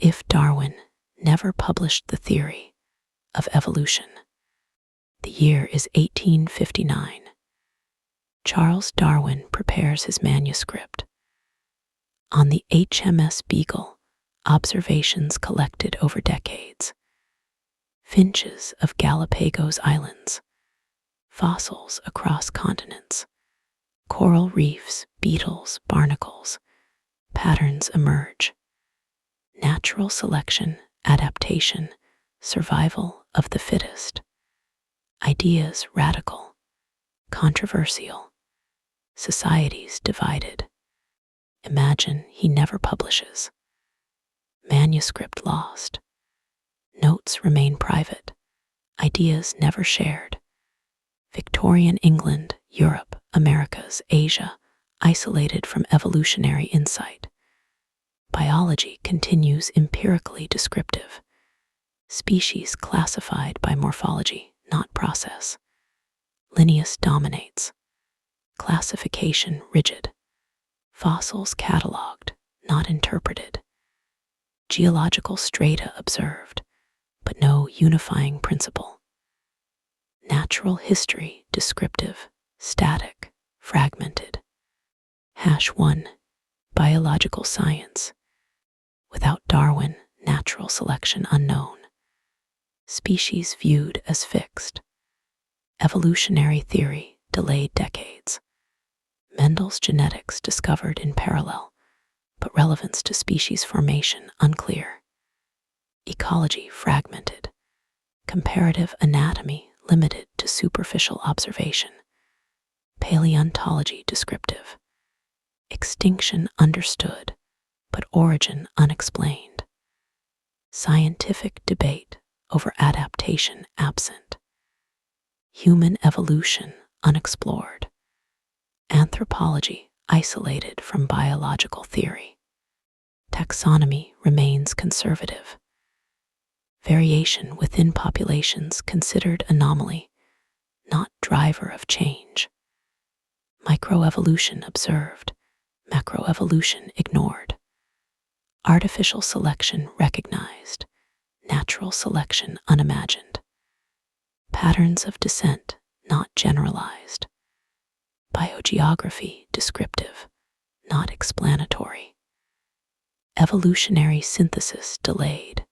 if Darwin never published the theory of evolution. The year is 1859. Charles Darwin prepares his manuscript. On the HMS Beagle, observations collected over decades. Finches of Galapagos Islands, fossils across continents, coral reefs, beetles, barnacles, patterns emerge. Natural selection, adaptation, survival of the fittest. Ideas radical, controversial, societies divided. Imagine he never publishes. Manuscript lost. Notes remain private. Ideas never shared. Victorian England, Europe, Americas, Asia, isolated from evolutionary insight. Biology continues empirically descriptive. Species classified by morphology, not process. Linnaeus dominates. Classification rigid. Fossils catalogued, not interpreted. Geological strata observed, but no unifying principle. Natural history descriptive, static, fragmented. #1. Biological science. Without Darwin, natural selection unknown. Species viewed as fixed. Evolutionary theory delayed decades. Mendel's genetics discovered in parallel, but relevance to species formation unclear. Ecology fragmented. Comparative anatomy limited to superficial observation. Paleontology descriptive. Extinction understood, but origin unexplained. Scientific debate over adaptation absent. Human evolution unexplored. Anthropology isolated from biological theory. Taxonomy remains conservative. Variation within populations considered anomaly, not driver of change. Microevolution observed, macroevolution ignored. Artificial selection recognized, natural selection unimagined. Patterns of descent not generalized. Biogeography descriptive, not explanatory. Evolutionary synthesis delayed.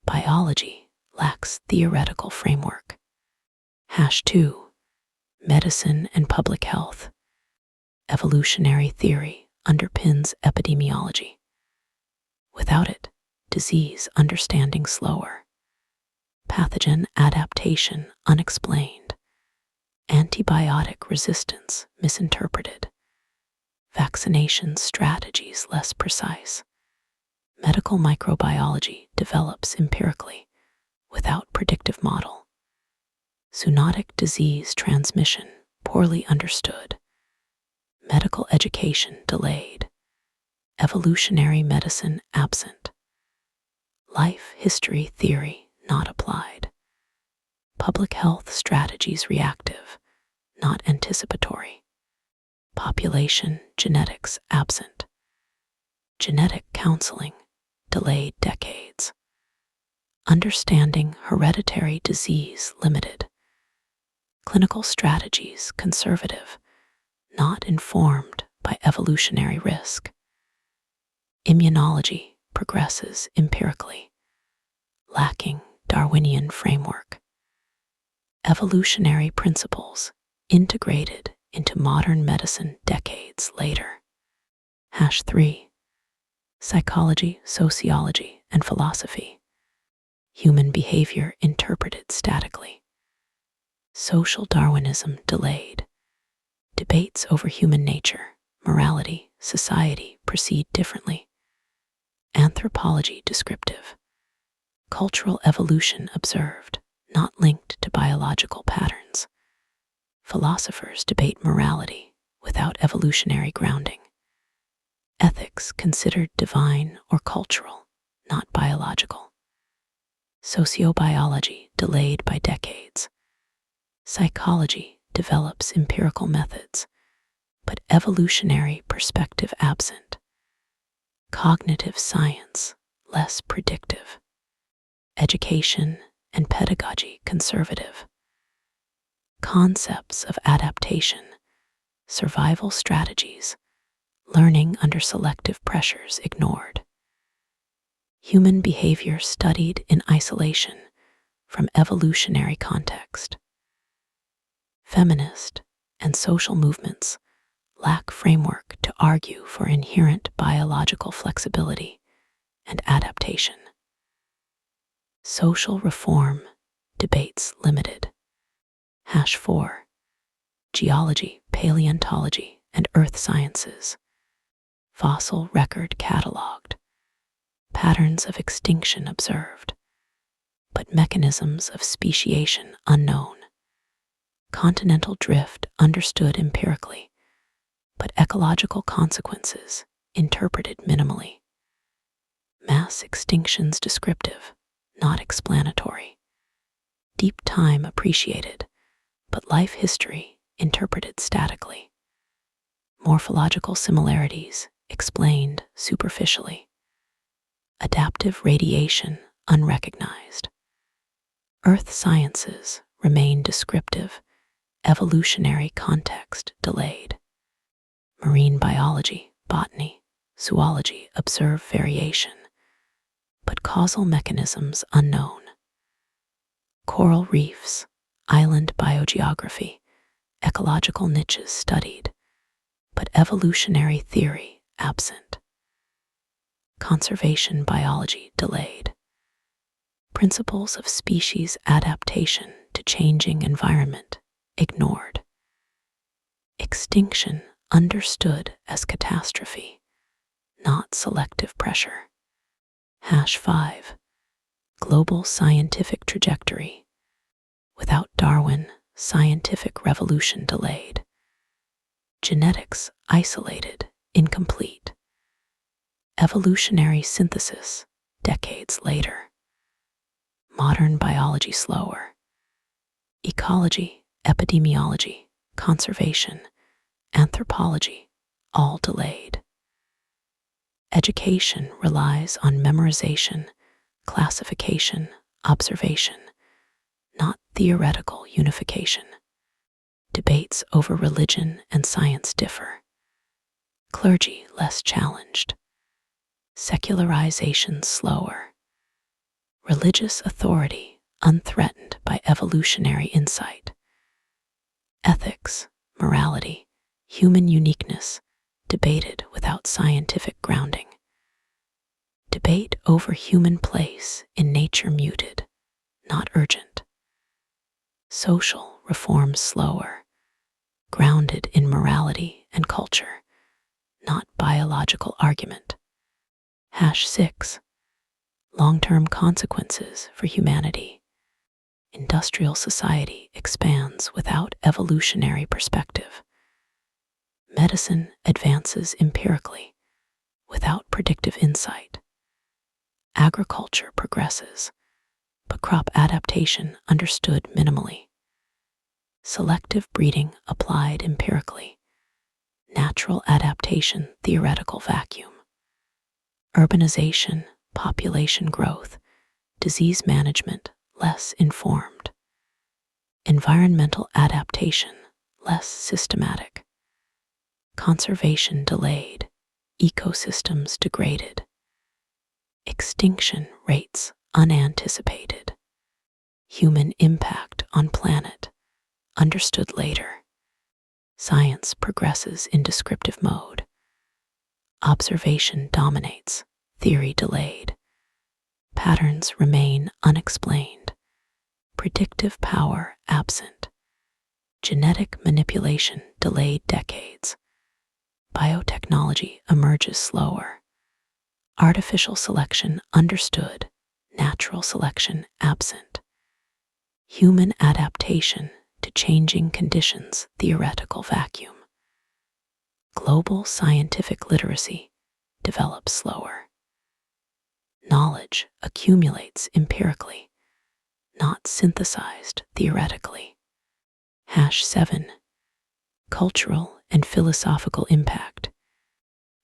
Biology lacks theoretical framework. #2. Medicine and public health. Evolutionary theory underpins epidemiology. Without it, disease understanding slower. Pathogen adaptation unexplained. Antibiotic resistance misinterpreted. Vaccination strategies less precise. Medical microbiology develops empirically, without predictive model. Zoonotic disease transmission poorly understood. Medical education delayed. Evolutionary medicine absent. Life history theory not applied. Public health strategies reactive, not anticipatory. Population genetics absent. Genetic counseling delayed decades. Understanding hereditary disease limited. Clinical strategies conservative, not informed by evolutionary risk. Immunology progresses empirically, lacking Darwinian framework. Evolutionary principles integrated into modern medicine decades later. #3. Psychology, sociology, and philosophy. Human behavior interpreted statically. Social Darwinism delayed. Debates over human nature, morality, society proceed differently. Anthropology descriptive. Cultural evolution observed, not linked to biological patterns. Philosophers debate morality without evolutionary grounding. Ethics considered divine or cultural, not biological. Sociobiology delayed by decades. Psychology develops empirical methods, but evolutionary perspective absent. Cognitive science less predictive. Education and pedagogy conservative. Concepts of adaptation, survival strategies, learning under selective pressures ignored. Human behavior studied in isolation from evolutionary context. Feminist and social movements lack framework to argue for inherent biological flexibility and adaptation. Social reform debates limited. #4. Geology, paleontology, and earth sciences. Fossil record catalogued. Patterns of extinction observed, but mechanisms of speciation unknown. Continental drift understood empirically, but ecological consequences interpreted minimally. Mass extinctions descriptive, not explanatory. Deep time appreciated, but life history interpreted statically. Morphological similarities explained superficially. Adaptive radiation unrecognized. Earth sciences remain descriptive, evolutionary context delayed. Marine biology, botany, zoology observe variation, but causal mechanisms unknown. Coral reefs, island biogeography, ecological niches studied, but evolutionary theory absent. Conservation biology delayed. Principles of species adaptation to changing environment ignored. Extinction understood as catastrophe, not selective pressure. #5. Global scientific trajectory. Without Darwin, scientific revolution delayed. Genetics isolated, incomplete. Evolutionary synthesis decades later. Modern biology slower. Ecology, epidemiology, conservation, anthropology, all delayed. Education relies on memorization, classification, observation, not theoretical unification. Debates over religion and science differ. Clergy less challenged. Secularization slower. Religious authority unthreatened by evolutionary insight. Ethics, morality, human uniqueness debated without scientific grounding. Debate over human place in nature muted, not urgent. Social reform slower, grounded in morality and culture, not biological argument. #6. Long-term consequences for humanity. Industrial society expands without evolutionary perspective. Medicine advances empirically, without predictive insight. Agriculture progresses, but crop adaptation understood minimally. Selective breeding applied empirically. Natural adaptation theoretical vacuum. Urbanization, population growth, disease management less informed. Environmental adaptation less systematic. Conservation delayed, ecosystems degraded. Extinction rates unanticipated. Human impact on planet understood later. Science progresses in descriptive mode. Observation dominates, theory delayed. Patterns remain unexplained. Predictive power absent. Genetic manipulation delayed decades. Biotechnology emerges slower. Artificial selection understood, natural selection absent. Human adaptation to changing conditions theoretical vacuum. Global scientific literacy develops slower. Knowledge accumulates empirically, not synthesized theoretically. #7. Cultural and philosophical impact.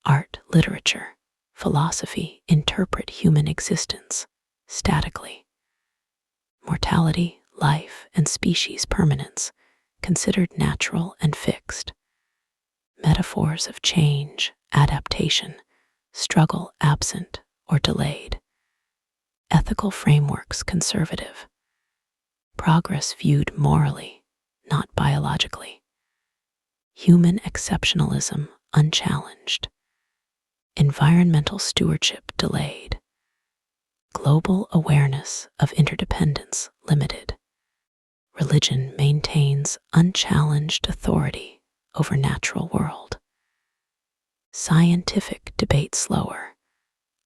Art, literature, philosophy interpret human existence statically. Mortality, life, and species permanence considered natural and fixed. Metaphors of change, adaptation, struggle absent or delayed. Ethical frameworks conservative. Progress viewed morally, not biologically. Human exceptionalism unchallenged. Environmental stewardship delayed. Global awareness of interdependence limited. Religion maintains unchallenged authority over natural world. Scientific debate slower,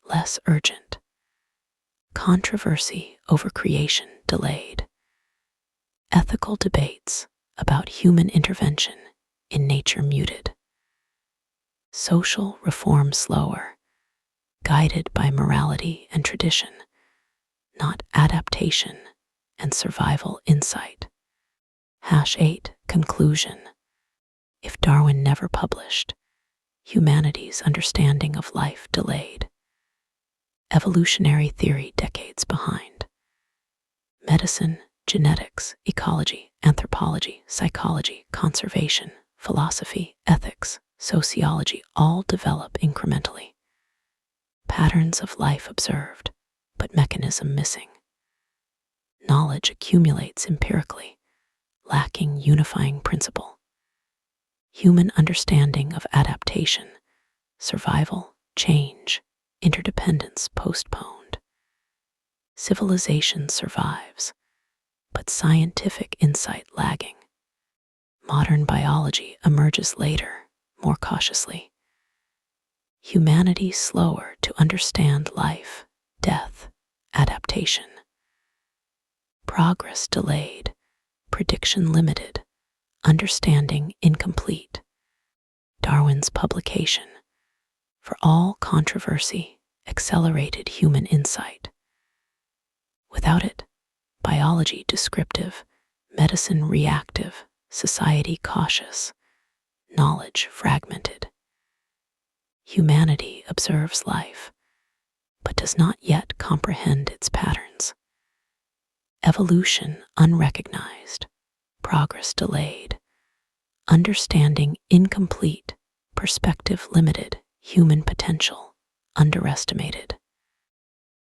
less urgent. Controversy over creation delayed. Ethical debates about human intervention in nature muted. Social reform slower, guided by morality and tradition, not adaptation and survival insight. #8 Conclusion. If Darwin never published, humanity's understanding of life delayed. Evolutionary theory decades behind. Medicine, genetics, ecology, anthropology, psychology, conservation, philosophy, ethics, sociology all develop incrementally. Patterns of life observed, but mechanism missing. Knowledge accumulates empirically, lacking unifying principle. Human understanding of adaptation, survival, change, interdependence postponed. Civilization survives, but scientific insight lagging. Modern biology emerges later, more cautiously. Humanity slower to understand life, death, adaptation. Progress delayed, prediction limited, understanding incomplete. Darwin's publication, for all controversy, accelerated human insight. Without it, biology descriptive, medicine reactive, society cautious, knowledge fragmented. Humanity observes life, but does not yet comprehend its patterns. Evolution unrecognized, progress delayed, understanding incomplete, perspective limited, human potential underestimated.